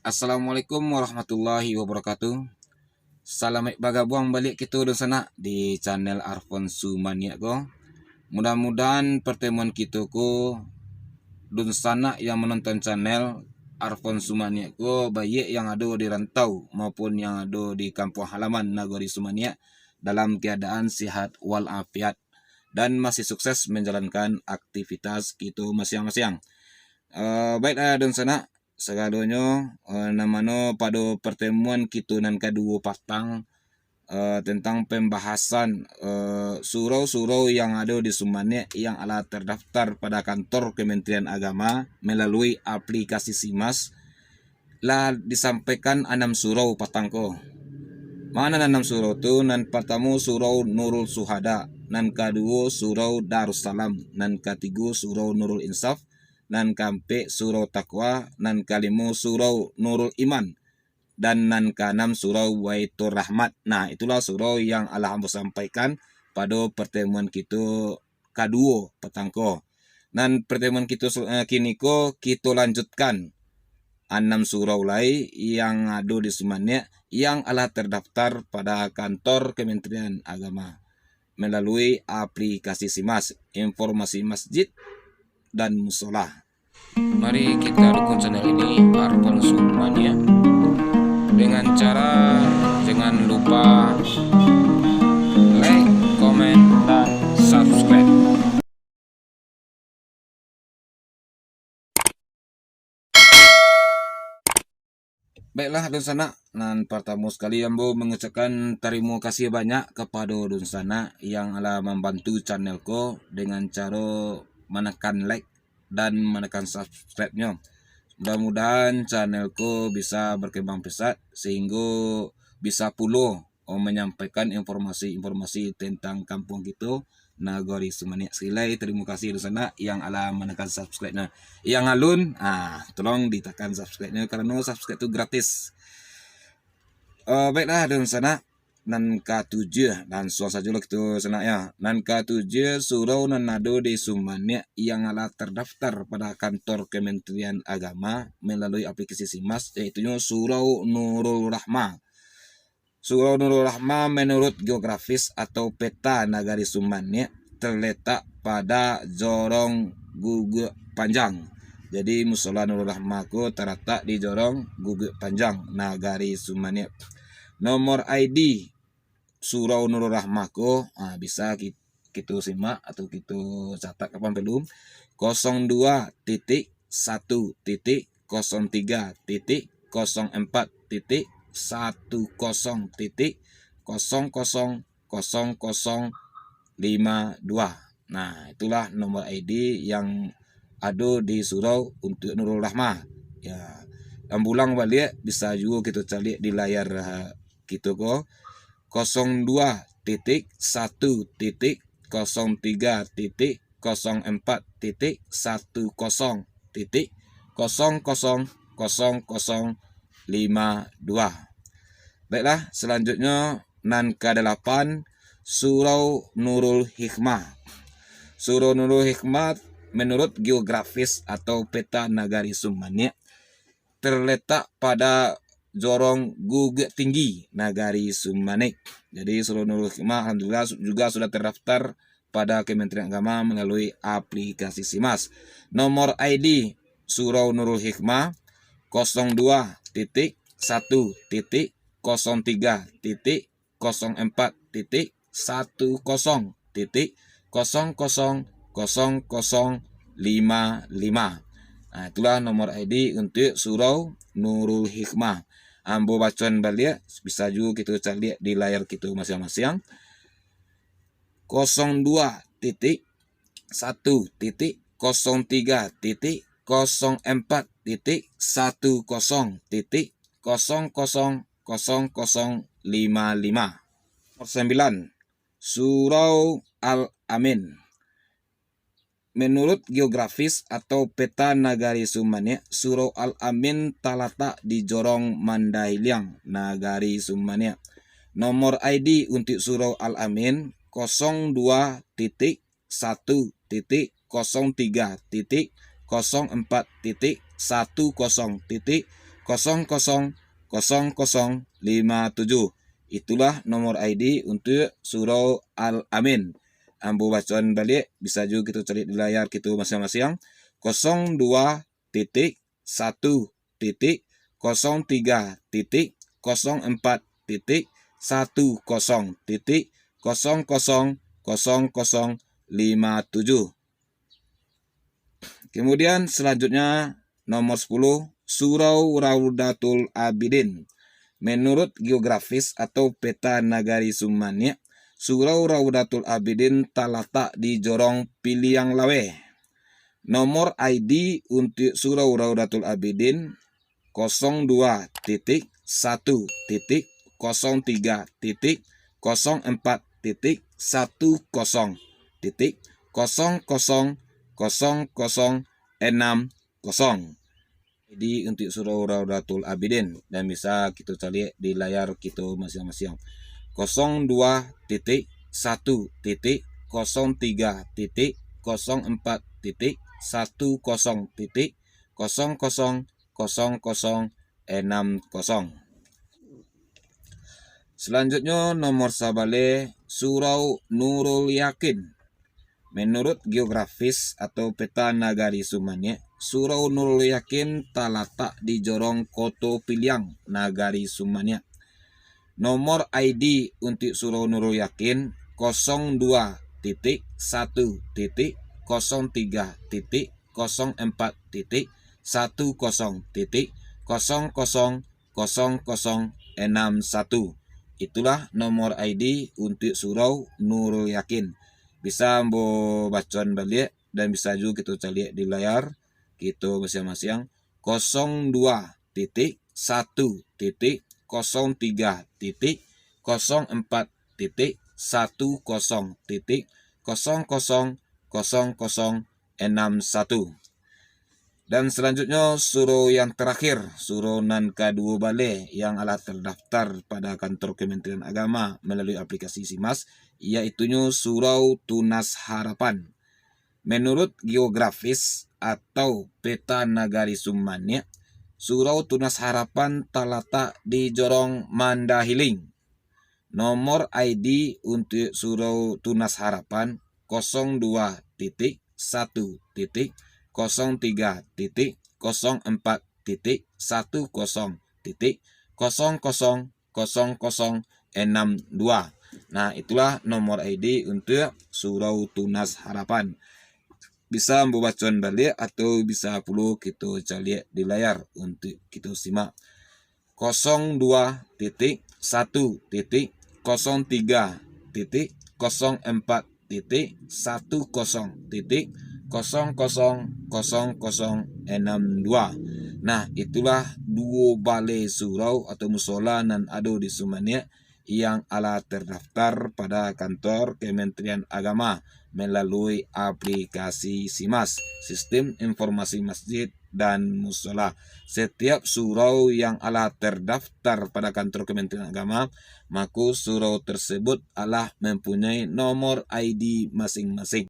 Assalamualaikum warahmatullahi wabarakatuh. Salam bagabuang balik kita di sana di channel Arfon Sumania ko. Mudah-mudahan pertemuan kita ko dun sana yang menonton channel Arfon Sumania ko baik yang ada di rantau maupun yang ada di kampung halaman Nagari Sumania dalam keadaan sehat walafiat dan masih sukses menjalankan aktivitas kita masing-masing. Baiklah dun sana segalanya namanya pada pertemuan kita nan kedua patang tentang pembahasan surau-surau yang ada di Sumania yang telah terdaftar pada kantor Kementerian Agama melalui aplikasi SIMAS lah disampaikan 6 surau patangko. Mana 6 surau tu? Nan pertama surau Nurul Suhada, nan kedua surau Darussalam, nan ketiga surau Nurul Insaf, nan keempat surau Takwa, nan kelima surau Nurul Iman, dan nan keenam surau Waitur Rahmat. Nah, itulah surau yang Allah sampaikan pada pertemuan kita kedua petangko. Dan pertemuan kita kini kita lanjutkan 6 surau lain yang ada di Sumania yang telah terdaftar pada kantor Kementerian Agama melalui aplikasi SIMAS, informasi masjid dan musola. Mari kita dukung channel ini Arfon Sumania dengan cara jangan lupa like, komen, dan subscribe. Baiklah Dun Sana, nan pertama sekali Ambo mengucapkan terima kasih banyak kepada Dun Sana yang telah membantu channelku dengan cara menekan like dan menekan subscribe-nya. Mudah-mudahan channelku bisa berkembang pesat sehingga bisa pula menyampaikan informasi-informasi tentang kampung kita Nagari Sumania. Sekali terima kasih di sana yang ala menekan subscribe-nya. Yang alun, tolong ditekan subscribe-nya karena subscribe itu gratis. Baiklah di sana nan ke-7 dan suara saja kita sana ya. Nan ke-7 surau nan ada di Sumania yang ala terdaftar pada kantor Kementerian Agama melalui aplikasi SIMAS yaitu Surau Nurul Rahma. Surau Nurul Rahma menurut geografis atau peta Nagari Sumania terletak pada Jorong Guguk Panjang. Jadi musola Nurul Rahma ko terletak di Jorong Guguk Panjang Nagari Sumania. Nomor ID Surau Nurul Rahma ko bisa kita simak atau kita catat kapan belum 02.10.0.10.0052. Nah, itulah nomor ID yang ada di surau untuk Nurul Rahma. Ya, ambulang balik bisa juga kita cari di layar kita ko 02.10.03.04.000052. Baiklah, selanjutnya nan ke-8 Surau Nurul Hikmah. Surau Nurul Hikmah menurut geografis atau peta Nagari Sumania terletak pada Jorong Guguk Tinggi Nagari Sumanik. Jadi Surau Nurul Hikmah alhamdulillah juga sudah terdaftar pada Kementerian Agama melalui aplikasi SIMAS. Nomor ID Surau Nurul Hikmah 02.10.03.04.10.000055. Nah, itulah nomor ID untuk Surau Nurul Hikmah. Ambo bacaan balik bisa juga kita cari di layar kita masing-masing. 02.03.04.10.000055. Nomor 9 Surau Al-Amin. Menurut geografis atau peta Nagari Sumania, Surau Al-Amin terletak di Jorong Mandailing, Nagari Sumania. Nomor ID untuk Surau Al-Amin 02.1.03.04.10.0000 000057. Itulah nomor ID untuk Surau Al-Amin. Ambo bacaan balik, bisa juga kita cari di layar kita masing-masing. 02.03.04.10.000057. Kemudian selanjutnya nomor 10, Surau Raudatul Abidin. Menurut geografis atau peta Nagari Sumania, Surau Raudatul Abidin terletak di Jorong Piliang Lawe. Nomor ID untuk Surau Raudatul Abidin 02.13.04.000060. Jadi untuk Surau Raudatul Abidin, dan bisa kita cari di layar kita masing-masing. 02.13.04.10.000060. Selanjutnya nomor sabale Surau Nurul Yakin. Menurut geografis atau peta Nagari Sumania, Surau Nurul Yakin terletak di Jorong Koto Piliang, Nagari Sumania. Nomor ID untuk Surau Nurul Yakin 02.13.04.10.000061. Itulah nomor ID untuk Surau Nurul Yakin. Bisa ambo bacaan balik dan bisa juga kita cari di layar kita masing-masing. 02.13.04.10.000061. Dan selanjutnya surau yang terakhir, surau nan kedua bale yang alat terdaftar pada kantor Kementerian Agama melalui aplikasi SIMAS, yaitunya Surau Tunas Harapan. Menurut geografis atau peta Nagari Sumania, Surau Tunas Harapan terletak di Jorong Mandahiling. Nomor ID untuk Surau Tunas Harapan 02.13.04.10.000062. Nah, itulah nomor ID untuk Surau Tunas Harapan. Bisa membacaan balik atau bisa perlu kita cari di layar untuk kita simak. 02.1.04.10.000062. Nah, itulah dua balai surau atau musola nan ada di Sumania yang ala terdaftar pada kantor Kementerian Agama melalui aplikasi SIMAS, Sistem Informasi Masjid dan Musola. Setiap surau yang ala terdaftar pada kantor Kementerian Agama, maka surau tersebut ala mempunyai nomor ID masing-masing.